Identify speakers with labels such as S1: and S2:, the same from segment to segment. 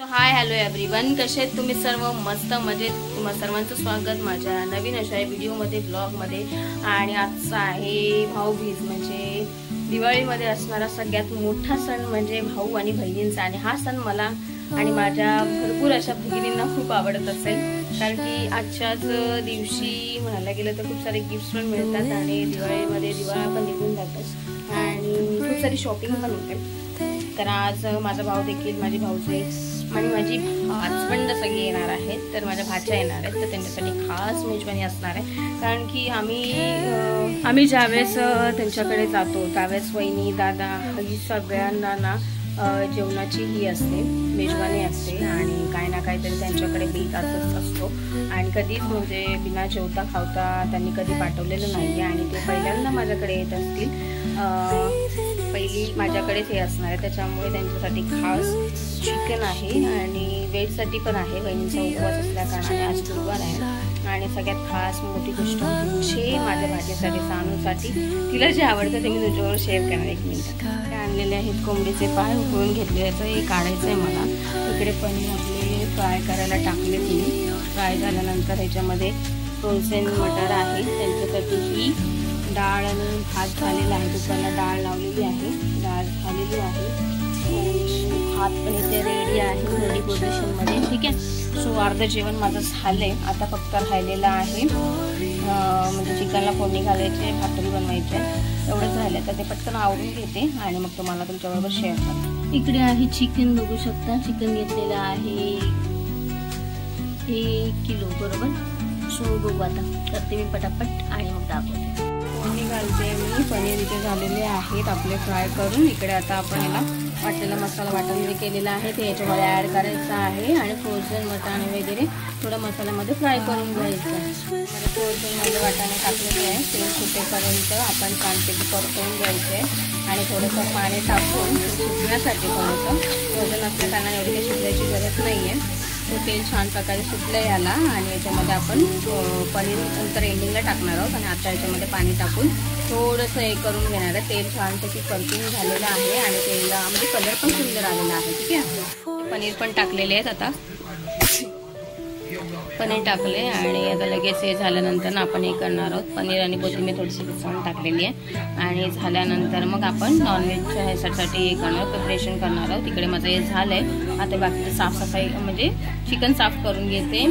S1: Hi hello everyone, कसे आहेत तुम्ही सर्व? मस्त मजेत. तुम्हा सर्वांचं स्वागत माझ्या नवीन अशा व्हिडिओमध्ये, ब्लॉगमध्ये. आणि आजचा आहे भाऊबीज, म्हणजे दिवाळीमध्ये असणारा सगळ्यात मोठा सण म्हणजे भाऊ आणि बहिणींचा. आणि हा सण मला आणि माझ्या भरपूर अशा भगिनींना खूप आवडत असेल, कारण की आजच्याच दिवशी म्हणायला गेलं तर खूप सारे गिफ्ट्स पण मिळतात आणि दिवाळीमध्ये दिवाळा पण निघून जातात आणि खूप सारी शॉपिंग पण होते. तर आज माझा भाऊ देखील, माझी भाऊचे आणि माझी हजबंड सगळे येणार आहेत. तर माझ्या भाच्या येणार आहेत, तर त्यांच्यासाठी खास मेजवानी असणार आहे. कारण की आम्ही ज्यावेळेस त्यांच्याकडे जातो त्यावेळेस वहिनी दादा ही सगळ्यांना ना जेवणाची ही असते, मेजवानी असते आणि काही ना काहीतरी त्यांच्याकडे बेत असतो. आणि कधीच म्हणजे बिना जेवता खावता त्यांनी कधी पाठवलेलं नाही आहे. आणि ते पहिल्यांदा माझ्याकडे येत असतील, पहिली माझ्याकडेच हे असणार आहे. त्याच्यामुळे त्यांच्यासाठी खास चिकन आहे आणि वेजसाठी पण आहे. बहिणींचा उपवास असल्या कारणाने आज गुरुवार आहे. आणि सगळ्यात खास मोठी गोष्ट म्हणजे माझ्या भाजीसाठी, सानूसाठी, तिला जे आवडतं ते मी तुझ्यावर शेअर करणार. एक मिनिट. ते आणलेले आहेत कोंबडीचे पाय, उकळून घेतले, याचं हे काढायचं आहे मला. इकडे पनीर आपले फ्राय करायला टाकले तुम्ही. फ्राय झाल्यानंतर ह्याच्यामध्ये फ्रोझन मटर आहे, त्यांच्यासाठी ही डाळ आणि भात झालेला आहे. दुपारला डाळ लावलेली आहे, डाळ झालेली आहे आणि भात पण इथे रेडी आहे, रेडी पोझिशनमध्ये. ठीक आहे. सो अर्ध जेवण माझं झालं आहे. आता फक्त राहिलेलं आहे म्हणजे चिकनला फोडणी घालायचे, भाकरी बनवायचे, एवढंच राहिलं. तर ते पटकन आवरून घेते आणि मग तुम्हाला तुमच्याबरोबर शेअर करते. इकडे आहे चिकन, बघू शकता. चिकन घेतलेलं आहे 1 किलो बरोबर. सो बघू आता, करते मी पटापट आणि मग दाखवते. फोडणी घालते मी. पनीर इथे झालेले आहेत आपले फ्राय करून. इकडे आता आपण याला वाटलेला मसाला वाटण जे केलेला आहे ते याच्यामध्ये ॲड करायचा आहे आणि फ्रोझन वाटाणे वगैरे थोडं मसाल्यामध्ये फ्राय करून घ्यायचं आहे. फ्रोझनमध्ये वाटाणे टाकलेले आहे, तेल सुटेपर्यंत आपण छानपैकी परतवून घ्यायचे आहे आणि थोडंसं पाणी टाकून शिजण्यासाठी, थोडंसं फ्रोझन असल्या कारणाने एवढी काही शिजवायची गरज नाही आहे. तो तेल छान प्रकारे सुटलं याला आणि याच्यामध्ये आपण पनीर नंतर एंडिंगला टाकणार आहोत. आणि आता याच्यामध्ये पाणी टाकून थोडंसं हे करून घेणार आहे. तेल छानपैकी परतून झालेलं आहे आणि तेलला म्हणजे कलर पण सुंदर आलेला आहे. ठीक आहे. पनीर पण टाकलेले आहेत. आता पनीर टाकले आणि आता लगेच हे झाल्यानंतर आपण हे करणार आहोत. पनीर आणि कोथिंबीर थोडीशी मिसळून टाकलेली आहे आणि झाल्यानंतर मग आपण नॉनव्हेजच्या ह्याच्यासाठी हे करणार, प्रिपरेशन करणार आहोत. तिकडे माझं हे झालं आहे. आता बाकीचं साफसफाई म्हणजे चिकन साफ करून घेते,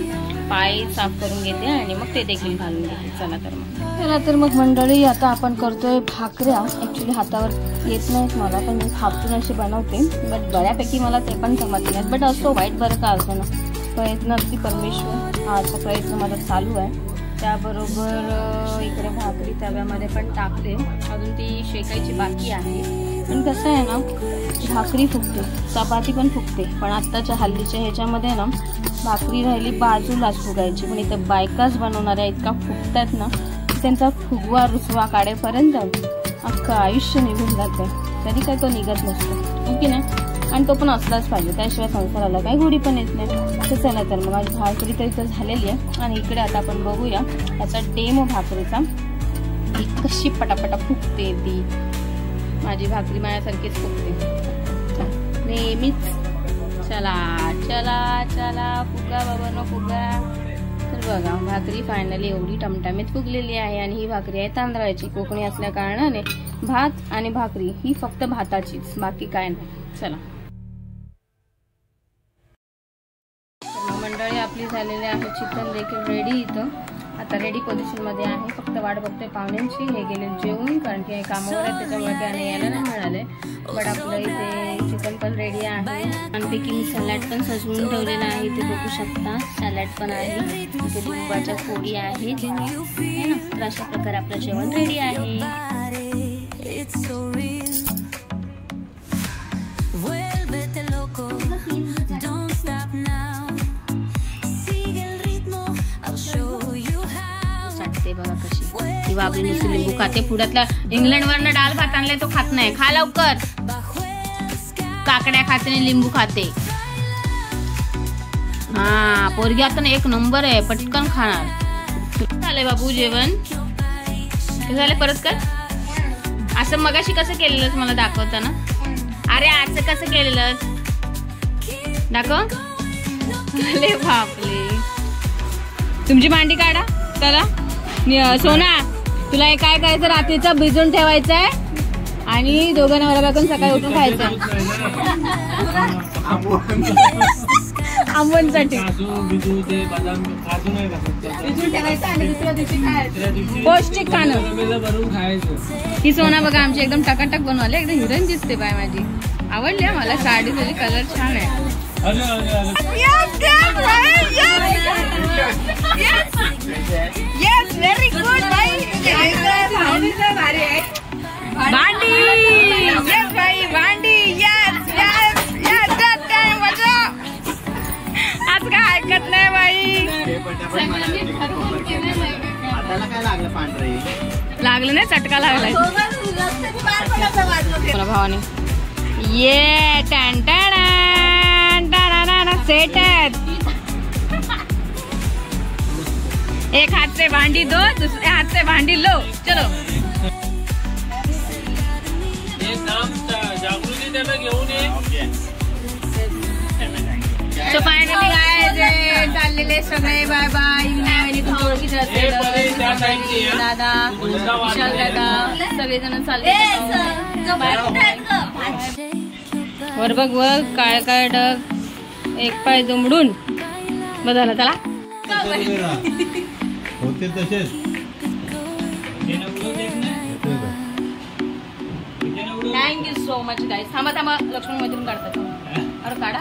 S1: पाय साफ करून घेते आणि मग ते देखील घालून घेते. चला तर मग मंडळी, आता आपण करतोय भाकऱ्या. ॲक्च्युली हातावर येत नाहीत मला, पण मी थापटून अशी बनवते, बट बऱ्यापैकी मला ते पण जमत नाहीत. बट असं वाईट बरं का, असं ना, प्रयत्नार्थी परमेश्वर. हा असा प्रयत्न माझा चालू आहे. त्याबरोबर इकडे भाकरी तव्यामध्ये पण टाकते, अजून ती शेकायची बाकी आहे. पण कसं आहे ना, भाकरी फुगते, चपाती पण फुगते, पण आत्ताच्या हल्लीच्या ह्याच्यामध्ये ना भाकरी राहिली बाजूलाच फुगायची. पण इथं बायकाच बनवणाऱ्या इतका फुगतात ना, त्यांचा फुगवा रुसवा काढेपर्यंत अख्खं आयुष्य निघून जाते. तरी काय तो निघत नसतो, की नाही? आणि तो पण असलाच पाहिजे, त्याशिवाय संसाराला काही गोडी पण येत नाही. तर चला तर मग माझी भाकरी तर इथं झालेली आहे. आणि इकडे आता आपण बघूया याचा डेमो भाकरीचा, कशी पटापटा फुगते ती. माझी भाकरी माझ्यासारखीच फुगते नेहमीच. चला चला चला, फुगा बाबा न फुगा. तर बघा, भाकरी फायनली एवढी टमटमीत फुगलेली आहे. आणि ही भाकरी आहे तांदळाची. कोकणी असल्या कारणाने भात आणि भाकरी ही फक्त भाताचीच, बाकी काय नाही. चला मंडळी, आपली झालेली आहे चिकन देखील रेडी. इथं आता रेडी पोझिशनमध्ये आहे. फक्त वाट बघतोय पाहुण्यांची. हे गेले जेवून, कारण की कामावर आहे त्याच्यामुळे त्याने यायला नाही मिळाले. बट आपलं इथे चिकन पण रेडी आहे. छानपैकी मी सॅलड पण सजवून ठेवलेला आहे, इथे बघू शकता. सॅलड पण आहे, इथे लिंबाच्या फोडी आहेत ना. तर अशा प्रकारे आपलं जेवण रेडी आहे. बघा कशी ती बाबरी नुसती लिंबू खाते. पुढ्यातला इंग्लंडवरनं डाल भात आणले तो खात नाही. खा लवकर. काकड्या खाते, लिंबू खाते. हा, पोरगी आता एक नंबर आहे, पटकन खाणार. झालंय बाबू जेवण? झालं, परत कर. असं मगाशी कसं केलेलंस मला दाखवताना? अरे असं कसं केलेलंस? दाखव. अरे बापले. तुमची मांडी काढा चला. सोना तुला हे काय करायचं रात्रीचं भिजून ठेवायचं आहे आणि दोघं नवरा बायकोन सकाळी उठून खायचं. आंबोनसाठी पौष्टिक खाणं. ही सोना बघा आमची एकदम टकाटक बनवाले. एकदम हिरोईन दिसते बाय माझी. आवडली मला साडी. तुझी कलर छान आहे. व्हेरी गुड भांडी. येस भाई भांडी. Yes yes yes. आज काय ऐकत नाही बाई. लागलं नाही चटका लागलाय भावाने. ये टॅन टॅन सेट. एक हाथ से भांडी दो, दूसरे हाथ से भांडी लो. चलो तो फायनली गाइस चाललेले सगळे बाय बाय. दादा विशाल दादा सगळेजण चालले. वर बघ वर काळ काळ ढग. एक पाय दुमडून बदला त्याला
S2: होते तसेच.
S1: थँक्यू सो मच गाईस. थांबा थांबा लक्ष्मण मैत्रीण काढतात. अरे काढा.